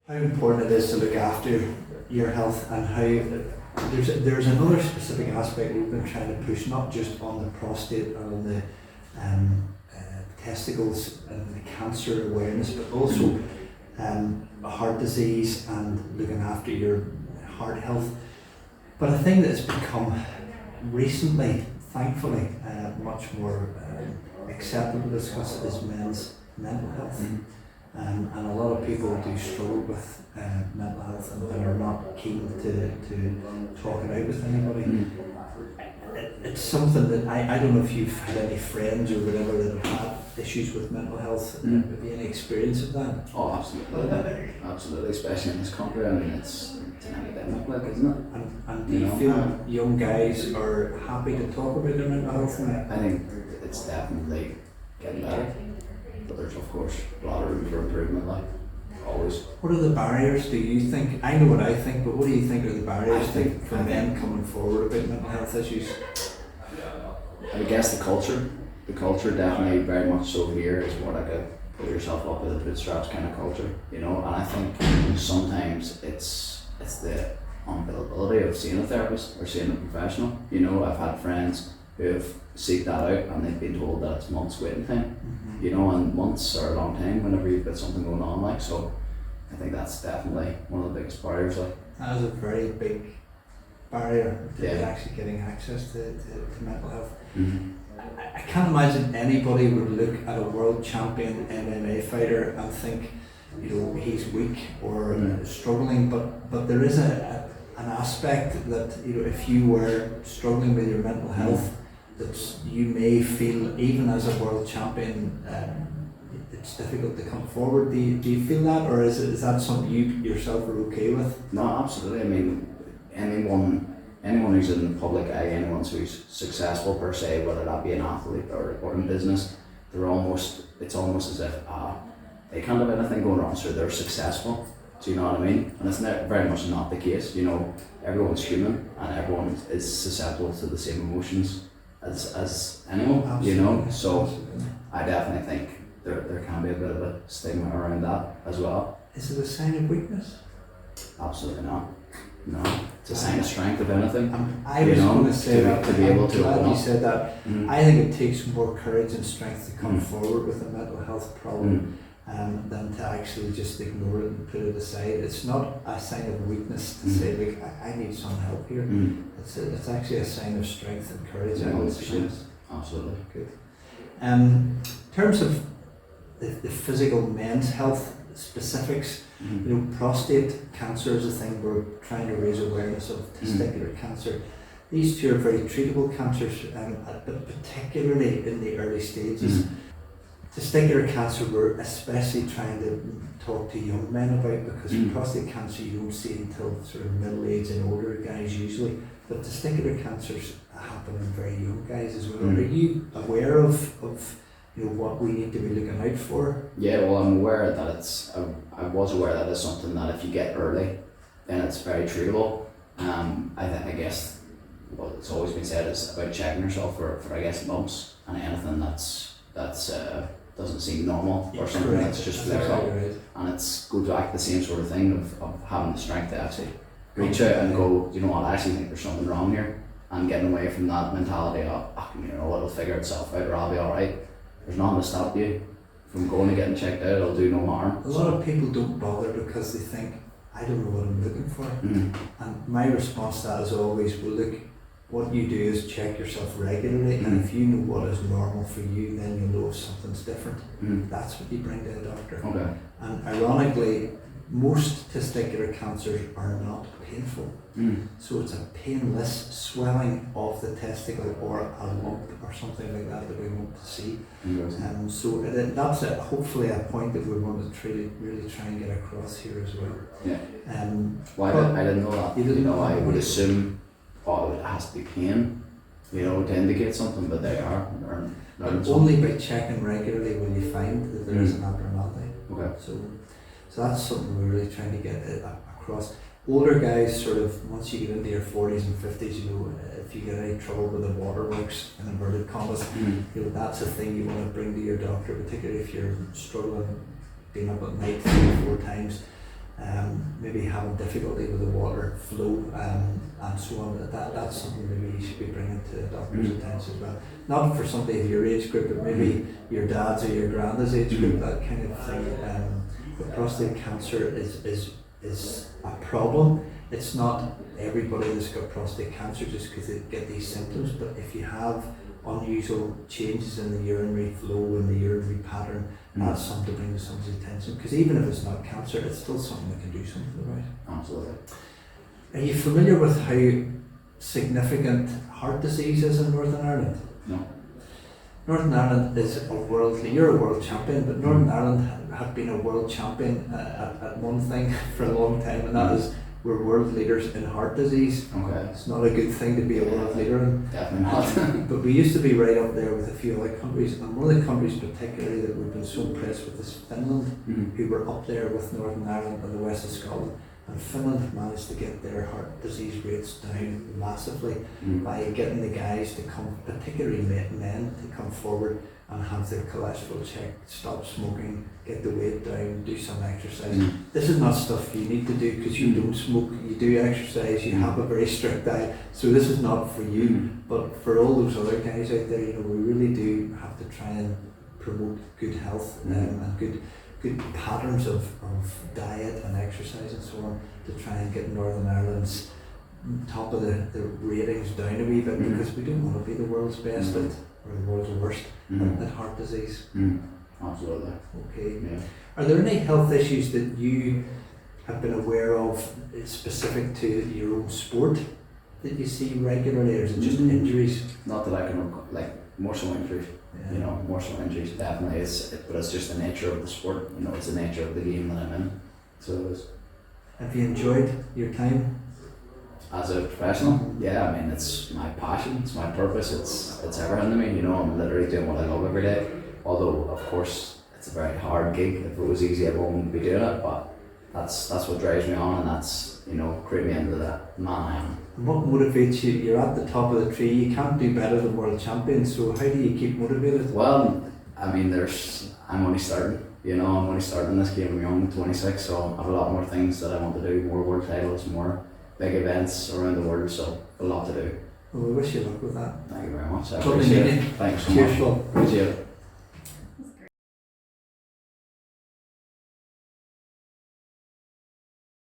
how important it is to look after your health, and how there's another specific aspect we've been trying to push, not just on the prostate or on the testicles and the cancer awareness, but also heart disease and looking after your heart health. But a thing that's become recently, thankfully, much more acceptable to discuss is men's mental health. And a lot of people do struggle with mental health and are not keen to talk it out with anybody. It's something that I don't know if you've had any friends or whatever that have had issues with mental health. Have you any experience of that? Oh, absolutely. Absolutely, especially in this country. I mean, it's an epidemic, like, isn't it? And do you feel young guys are happy to talk about their mental health now? I think it's definitely getting better. But there's, of course, a lot of room for improvement, like, always. What are the barriers, do you think? I know what I think, but what do you think are the barriers for men coming forward about mental health issues? I guess the culture. The culture definitely very much so here is more like a pull yourself up with the bootstraps kind of culture, you know. And I think sometimes it's the unavailability of seeing a therapist or seeing a professional. You know, I've had friends who have seeked that out and they've been told that it's months waiting time. You know, and months are a long time whenever you've got something going on, like. So I think that's definitely one of the biggest barriers, like. That is a very big barrier to actually getting access to mental health. I can't imagine anybody would look at a world champion MMA fighter and think, you know, he's weak or struggling, but there is an aspect that, you know, if you were struggling with your mental health, that you may feel, even as a world champion, it's difficult to come forward. Do you feel that, or is that something you yourself are okay with? No, absolutely. I mean, anyone who's in the public eye, anyone who's successful per se, whether that be an athlete or in business, it's almost as if they can't have anything going wrong, so they're successful. Do you know what I mean? And it's very much not the case. You know, everyone's human and everyone is susceptible to the same emotions as anyone. Absolutely. You know, so absolutely. I definitely think there can be a bit of a stigma around that as well. Is it a sign of weakness? Absolutely not. No, it's a sign of strength, if anything. I was going to say that. To be able to glad you said that. I think it takes more courage and strength to come forward with a mental health problem than to actually just ignore it and put it aside. It's not a sign of weakness to say, like, I need some help here. It's actually a sign of strength and courage. Absolutely. Good. In terms of the physical men's health specifics, you know, prostate cancer is a thing we're trying to raise awareness of. Testicular cancer, these two are very treatable cancers, but particularly in the early stages. Testicular cancer we're especially trying to talk to young men about, because prostate cancer you don't see until sort of middle age and older guys usually, but testicular cancers happen in very young guys as well. Are you aware of you know, what we need to be looking out for? Yeah, well, I'm aware that I was aware that it's something that if you get early, then it's very treatable. I guess what it's always been said is about checking yourself for I guess lumps and anything that's doesn't seem normal or something that's just flared up. And it's goes back to the same sort of thing of having the strength to actually reach out and go, you know what, I actually think there's something wrong here, and getting away from that mentality of, you know, it'll figure itself out or I'll be alright. There's nothing to stop you from going and getting checked out. It'll do no harm. A lot of people don't bother because they think, I don't know what I'm looking for. And my response to that is always, well, look, what you do is check yourself regularly, and if you know what is normal for you, then you'll know if something's different. That's what you bring to a doctor. Okay. And ironically, most testicular cancers are not painful. So it's a painless swelling of the testicle or a lump or something like that we want to see. So that's hopefully a point that we want to really try and get across here as well. Yeah. Well, I didn't know that. You know, I would assume it has to be pain, you know, to indicate something, but they are. Only by checking regularly will you find that there is an abnormality. Okay. So that's something we're really trying to get across. Older guys, sort of, once you get into your 40s and 50s, you know, if you get any trouble with the waterworks in inverted commas, you know, that's a thing you want to bring to your doctor, particularly if you're struggling being up at night 3 or 4 times. maybe having difficulty with the water flow and so on. That's something maybe you should be bringing to the doctor's attention as well. Not for somebody of your age group, but maybe your dad's or your granddad's age group, that kind of thing. But prostate cancer is a problem. It's not everybody that's got prostate cancer just because they get these symptoms, but if you have unusual changes in the urinary flow and the urinary pattern, that's something to bring to someone's attention, because even if it's not cancer, it's still something that can do something about it. Absolutely. Are you familiar with how significant heart disease is in Northern Ireland? No. Northern Ireland is a world, you're a world champion, but Northern Ireland have been a world champion at one thing for a long time, and that is we're world leaders in heart disease. Okay. It's not a good thing to be a world leader in. Definitely not. But we used to be right up there with a few other countries, and one of the countries particularly that we've been so impressed with is Finland, who were up there with Northern Ireland and the west of Scotland. And Finland managed to get their heart disease rates down massively by getting the guys to come, particularly men, to come forward and have their cholesterol checked, stop smoking, get the weight down, do some exercise. This is not stuff you need to do because you don't smoke, you do exercise, you have a very strict diet. So this is not for you, but for all those other guys out there, we really do have to try and promote good health and good patterns of diet and exercise and so on to try and get Northern Ireland's top of the ratings down a wee bit, because we don't want to be the world's best at, or the world's worst at heart disease. Absolutely. Okay. Yeah. Are there any health issues that you have been aware of specific to your own sport that you see regularly, or is it just injuries? Not that I can more so injuries. Yeah. More so injuries definitely but it's just the nature of the sport. It's the nature of the game that I'm in. So it is. Have you enjoyed your time? As a professional, yeah, it's my passion, it's my purpose, it's everything to me. I'm literally doing what I love every day. Although, of course, it's a very hard gig. If it was easy, everyone would be doing it. But that's what drives me on, and that's creating me into the man I am. And what motivates you? You're at the top of the tree. You can't do better than world champions. So how do you keep motivated? Well, I'm only starting. I'm only starting this game. I'm young, 26, so I have a lot more things that I want to do. More world titles, more big events around the world. So a lot to do. Well, we wish you luck with that. Thank you very much. I Lovely appreciate meeting it. you. Thanks so Cheers, much. Phil. Appreciate it.